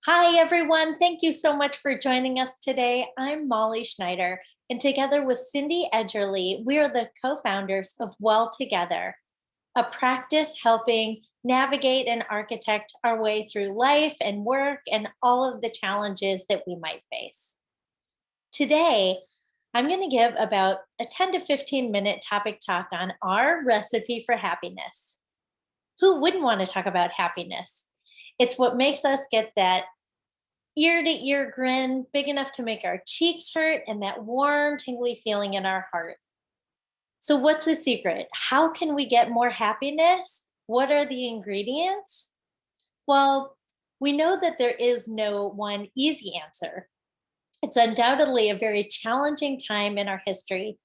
Hi, everyone. Thank you so much for joining us today. I'm Molly Schneider, and together with Cindy Edgerly, we are the co-founders of Well Together, a practice helping navigate and architect our way through life and work and all of the challenges that we might face. Today, I'm going to give about a 10 to 15 minute topic talk on our recipe for happiness. Who wouldn't want to talk about happiness? It's what makes us get that ear to ear grin, big enough to make our cheeks hurt, and that warm, tingly feeling in our heart. So, what's the secret? How can we get more happiness? What are the ingredients? Well, we know that there is no one easy answer. It's undoubtedly a very challenging time in our history.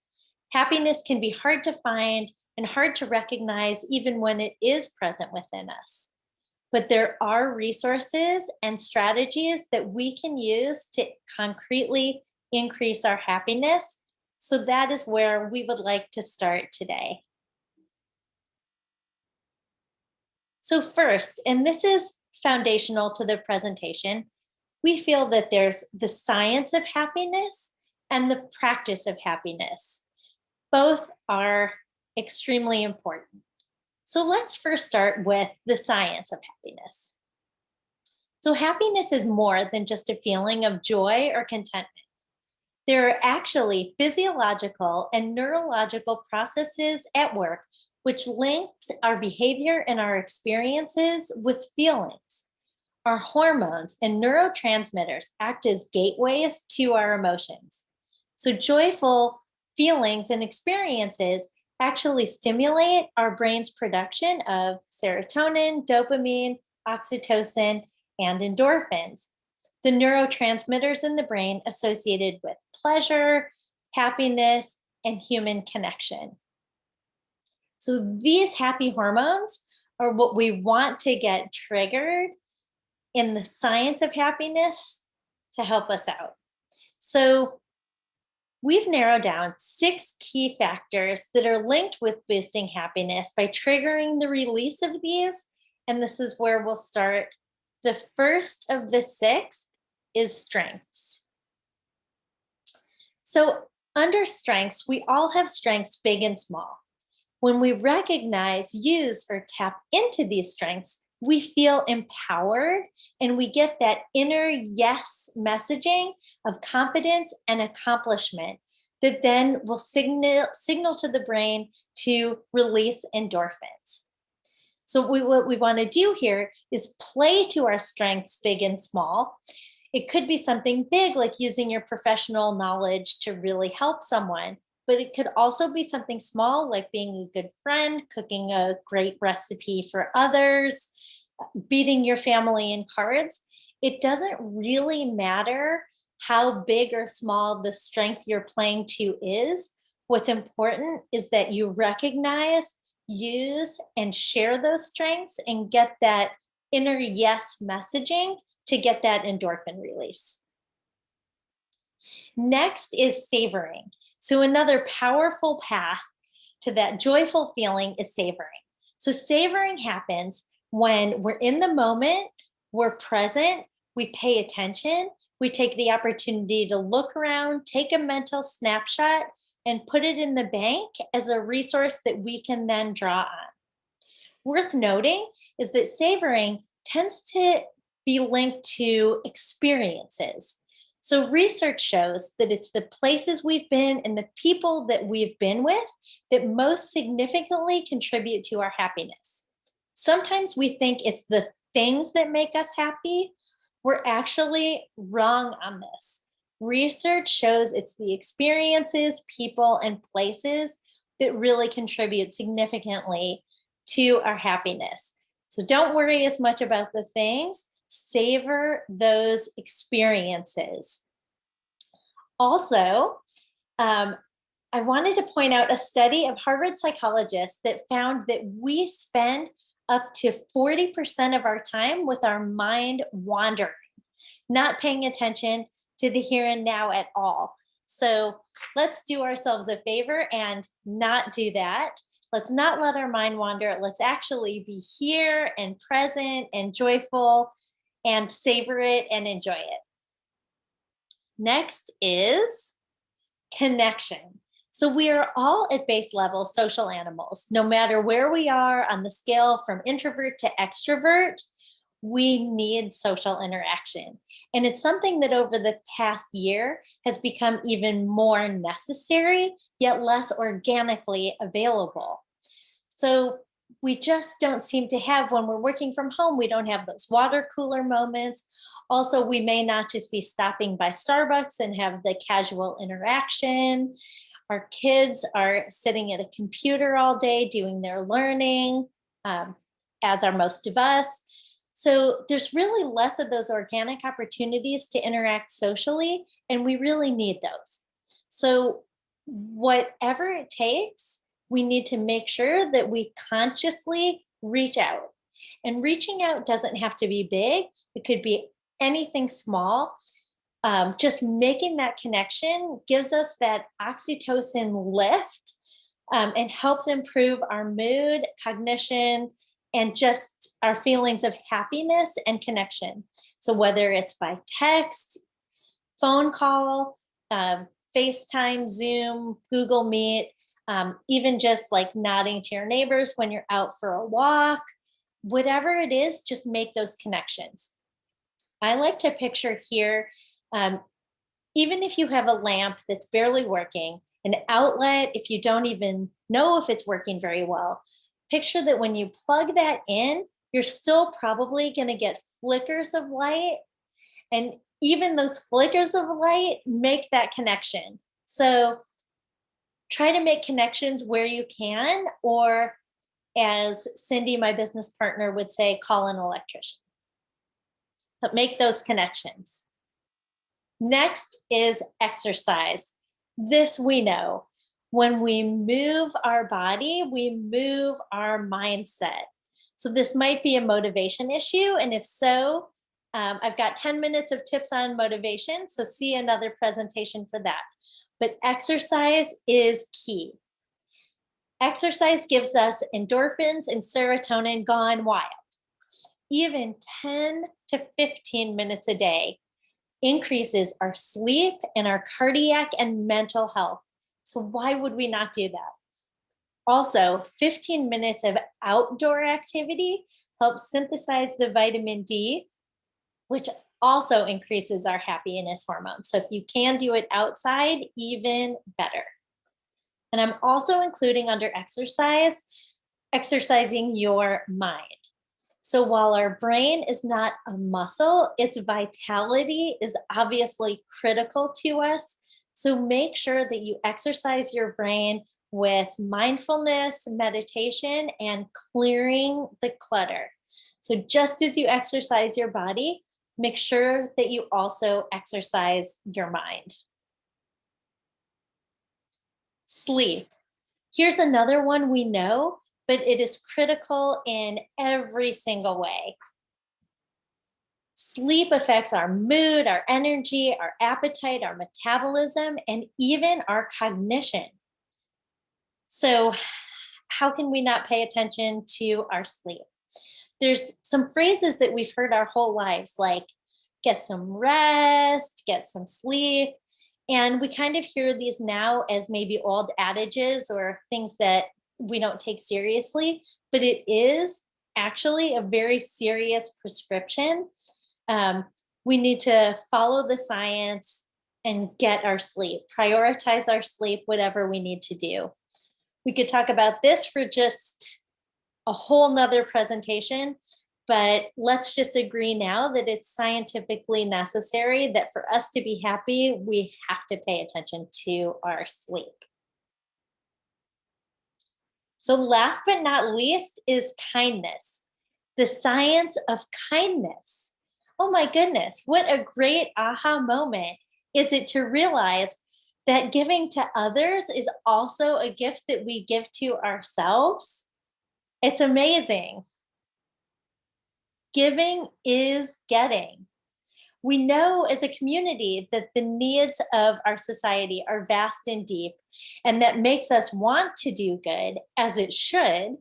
Happiness can be hard to find and hard to recognize even when it is present within us. But there are resources and strategies that we can use to concretely increase our happiness. So that is where we would like to start today. So first, and this is foundational to the presentation, we feel that there's the science of happiness and the practice of happiness. Both are extremely important. So let's first start with the science of happiness. So happiness is more than just a feeling of joy or contentment. There are actually physiological and neurological processes at work which links our behavior and our experiences with feelings. Our hormones and neurotransmitters act as gateways to our emotions. So joyful feelings and experiences actually stimulate our brain's production of serotonin, dopamine, oxytocin, and endorphins, the neurotransmitters in the brain associated with pleasure, happiness, and human connection. So these happy hormones are what we want to get triggered in the science of happiness to help us out. So we've narrowed down 6 key factors that are linked with boosting happiness by triggering the release of these. And this is where we'll start. The first of the 6 is strengths. So, under strengths, we all have strengths big and small. When we recognize, use, or tap into these strengths, we feel empowered and we get that inner yes messaging of confidence and accomplishment that then will signal to the brain to release endorphins. So what we want to do here is play to our strengths, big and small. It could be something big like using your professional knowledge to really help someone, but it could also be something small like being a good friend, cooking a great recipe for others, beating your family in cards. It doesn't really matter how big or small the strength you're playing to is. What's important is that you recognize, use, and share those strengths and get that inner yes messaging to get that endorphin release. Next is savoring. So another powerful path to that joyful feeling is savoring. So savoring happens when we're in the moment, we're present, we pay attention, we take the opportunity to look around, take a mental snapshot, and put it in the bank as a resource that we can then draw on. Worth noting is that savoring tends to be linked to experiences. So research shows that it's the places we've been and the people that we've been with that most significantly contribute to our happiness. Sometimes we think it's the things that make us happy. We're actually wrong on this. Research shows it's the experiences, people, and places that really contribute significantly to our happiness. So don't worry as much about the things, savor those experiences. Also, I wanted to point out a study of Harvard psychologists that found that we spend up to 40% of our time with our mind wandering, not paying attention to the here and now at all. So let's do ourselves a favor and not do that. Let's not let our mind wander. Let's actually be here and present and joyful and savor it and enjoy it. Next is connection. So we are all at base level social animals. No matter where we are on the scale from introvert to extrovert, we need social interaction. And it's something that over the past year has become even more necessary, yet less organically available. So we just don't seem to have, when we're working from home, we don't have those water cooler moments. Also, we may not just be stopping by Starbucks and have the casual interaction. Our kids are sitting at a computer all day doing their learning, as are most of us. So there's really less of those organic opportunities to interact socially, and we really need those. So, whatever it takes, we need to make sure that we consciously reach out. And reaching out doesn't have to be big, it could be anything small. Just making that connection gives us that oxytocin lift, and helps improve our mood, cognition, and just our feelings of happiness and connection. So, whether it's by text, phone call, FaceTime, Zoom, Google Meet, even just like nodding to your neighbors when you're out for a walk, whatever it is, just make those connections. I like to picture here, um, even if you have a lamp that's barely working, an outlet, if you don't even know if it's working very well, picture that when you plug that in, you're still probably going to get flickers of light. And even those flickers of light make that connection. So try to make connections where you can, or as Cindy, my business partner, would say, call an electrician. But make those connections. Next is exercise. This we know. When we move our body, we move our mindset. So this might be a motivation issue. And if so, I've got 10 minutes of tips on motivation. So see another presentation for that. But exercise is key. Exercise gives us endorphins and serotonin gone wild. Even 10 to 15 minutes a day increases our sleep and our cardiac and mental health. So why would we not do that? Also, 15 minutes of outdoor activity helps synthesize the vitamin D, which also increases our happiness hormone. So if you can do it outside, even better. And I'm also including under exercise, exercising your mind. So while our brain is not a muscle, its vitality is obviously critical to us. So make sure that you exercise your brain with mindfulness, meditation, and clearing the clutter. So just as you exercise your body, make sure that you also exercise your mind. Sleep. Here's another one we know, but it is critical in every single way. Sleep affects our mood, our energy, our appetite, our metabolism, and even our cognition. So, how can we not pay attention to our sleep? There's some phrases that we've heard our whole lives, like get some rest, get some sleep. And we kind of hear these now as maybe old adages or things that we don't take seriously, but it is actually a very serious prescription. We need to follow the science and get our sleep, prioritize our sleep, whatever we need to do. We could talk about this for just a whole nother presentation, but let's just agree now that it's scientifically necessary that for us to be happy, we have to pay attention to our sleep. So last but not least is kindness, the science of kindness. Oh my goodness, what a great aha moment is it to realize that giving to others is also a gift that we give to ourselves. It's amazing. Giving is getting. We know as a community that the needs of our society are vast and deep, and that makes us want to do good, as it should.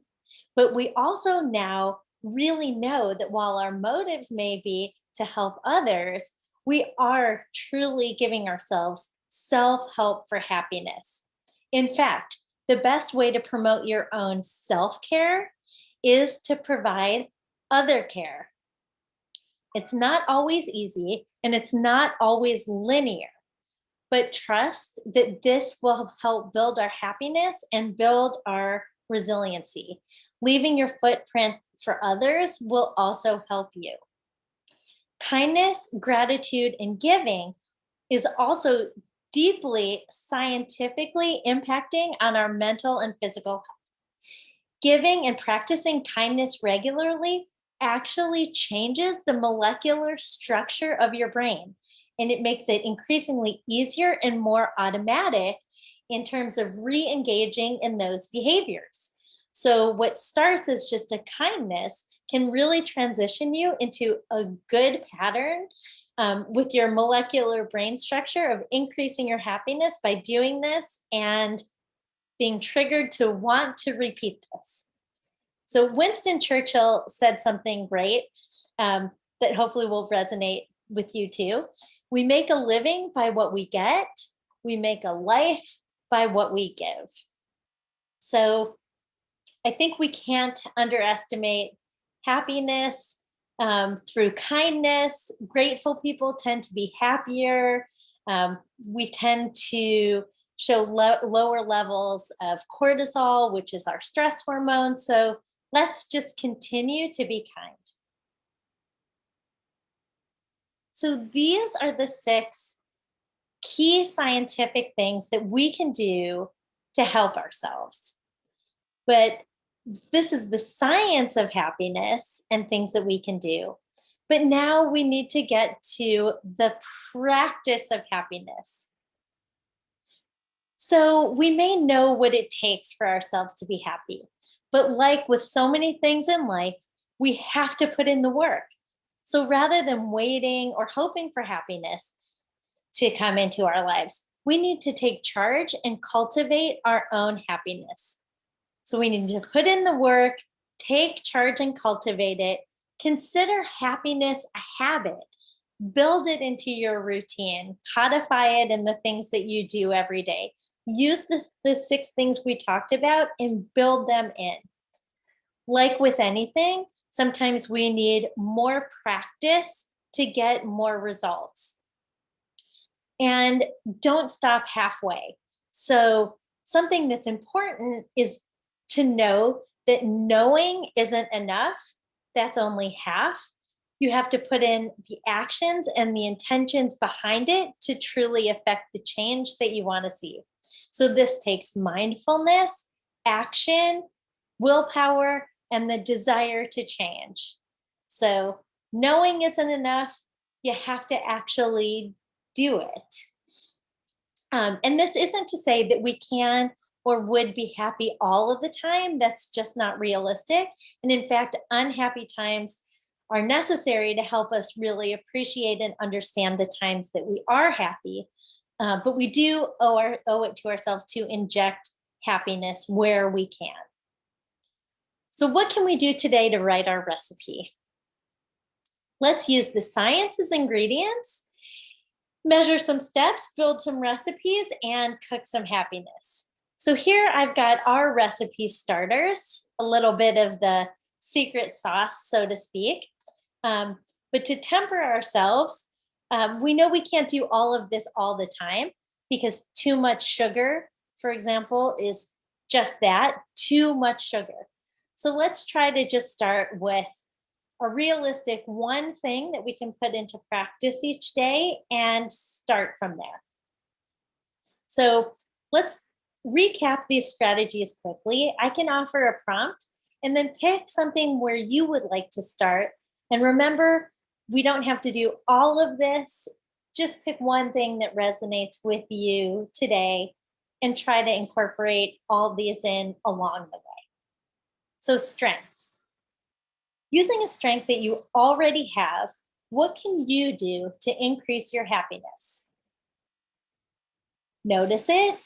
But we also now really know that while our motives may be to help others, we are truly giving ourselves self help for happiness. In fact, the best way to promote your own self care is to provide other care. It's not always easy and it's not always linear, but trust that this will help build our happiness and build our resiliency. Leaving your footprint for others will also help you. Kindness, gratitude, and giving is also deeply scientifically impacting on our mental and physical health. Giving and practicing kindness regularly actually changes the molecular structure of your brain, and it makes it increasingly easier and more automatic in terms of re engaging in those behaviors. So, what starts as just a kindness can really transition you into a good pattern with your molecular brain structure of increasing your happiness by doing this and being triggered to want to repeat this. So, Winston Churchill said something great that hopefully will resonate with you too. We make a living by what we get, we make a life by what we give. So, I think we can't underestimate happiness through kindness. Grateful people tend to be happier. We tend to show lower levels of cortisol, which is our stress hormone. So let's just continue to be kind. So these are the 6 key scientific things that we can do to help ourselves. But this is the science of happiness and things that we can do. But now we need to get to the practice of happiness. So we may know what it takes for ourselves to be happy. But like with so many things in life, we have to put in the work. So rather than waiting or hoping for happiness to come into our lives, we need to take charge and cultivate our own happiness. So we need to put in the work, take charge and cultivate it. Consider happiness a habit. Build it into your routine, codify it in the things that you do every day. Use the 6 things we talked about and build them in. Like with anything, sometimes we need more practice to get more results. And don't stop halfway. So, something that's important is to know that knowing isn't enough. That's only half. You have to put in the actions and the intentions behind it to truly affect the change that you want to see. So, this takes mindfulness, action, willpower, and the desire to change. So, knowing isn't enough. You have to actually do it. And this isn't to say that we can or would be happy all of the time. That's just not realistic. And in fact, unhappy times are necessary to help us really appreciate and understand the times that we are happy. But we do owe it to ourselves to inject happiness where we can. So, what can we do today to write our recipe? Let's use the science as ingredients, measure some steps, build some recipes, and cook some happiness. So here I've got our recipe starters, a little bit of the secret sauce, so to speak. But to temper ourselves, we know we can't do all of this all the time because too much sugar, for example, is just that, too much sugar. So let's try to just start with a realistic one thing that we can put into practice each day and start from there. So let's recap these strategies quickly. I can offer a prompt and then pick something where you would like to start. And remember, we don't have to do all of this. Just pick one thing that resonates with you today and try to incorporate all these in along the way. So, strengths. Using a strength that you already have, what can you do to increase your happiness? Notice it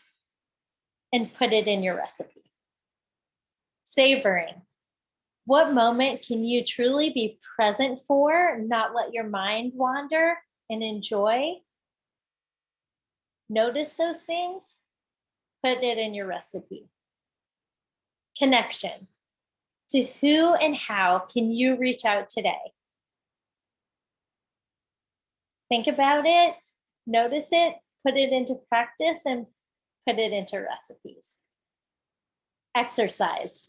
and put it in your recipe. Savoring. What moment can you truly be present for, not let your mind wander, and enjoy? Notice those things, put it in your recipe. Connection. To who and how can you reach out today? Think about it, notice it, put it into practice, and put it into recipes. Exercise.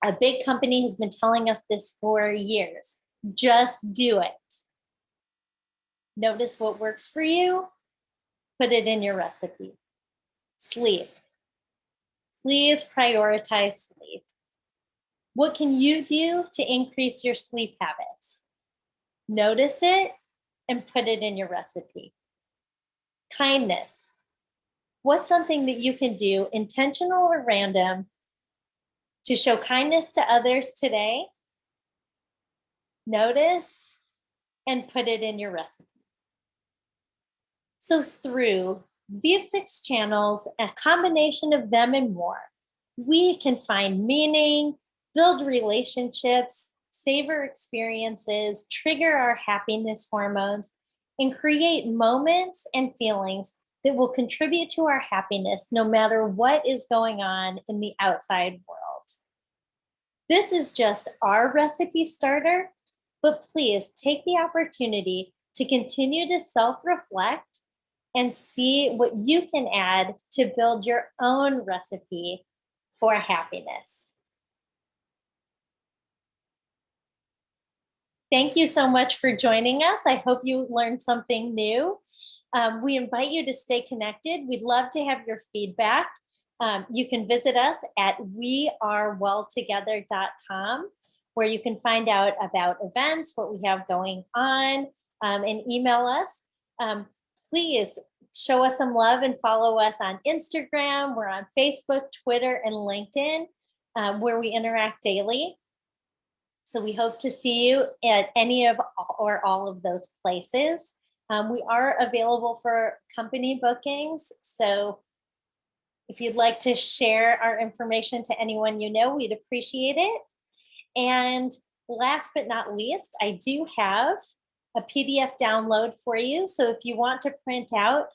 A big company has been telling us this for years. Just do it. Notice what works for you, put it in your recipe. Sleep. Please prioritize sleep. What can you do to increase your sleep habits? Notice it and put it in your recipe. Kindness. What's something that you can do, intentional or random, to show kindness to others today? Notice and put it in your recipe. So, through these 6 channels, a combination of them and more, we can find meaning, build relationships, savor experiences, trigger our happiness hormones, and create moments and feelings that will contribute to our happiness no matter what is going on in the outside world. This is just our recipe starter, but please take the opportunity to continue to self reflect and see what you can add to build your own recipe for happiness. Thank you so much for joining us. I hope you learned something new. We invite you to stay connected. We'd love to have your feedback. You can visit us at wearewelltogether.com, where you can find out about events, what we have going on, and email us. Please show us some love and follow us on Instagram. We're on Facebook, Twitter, and LinkedIn, where we interact daily. So we hope to see you at any of or all of those places. We are available for company bookings. So if you'd like to share our information to anyone you know, we'd appreciate it. And last but not least, I do have a PDF download for you. So if you want to print out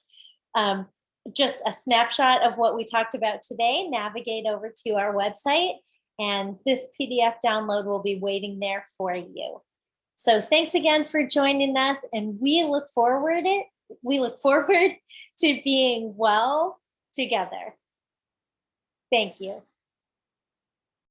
just a snapshot of what we talked about today, navigate over to our website, and this PDF download will be waiting there for you. So thanks again for joining us, and we look forward to being well together. Thank you.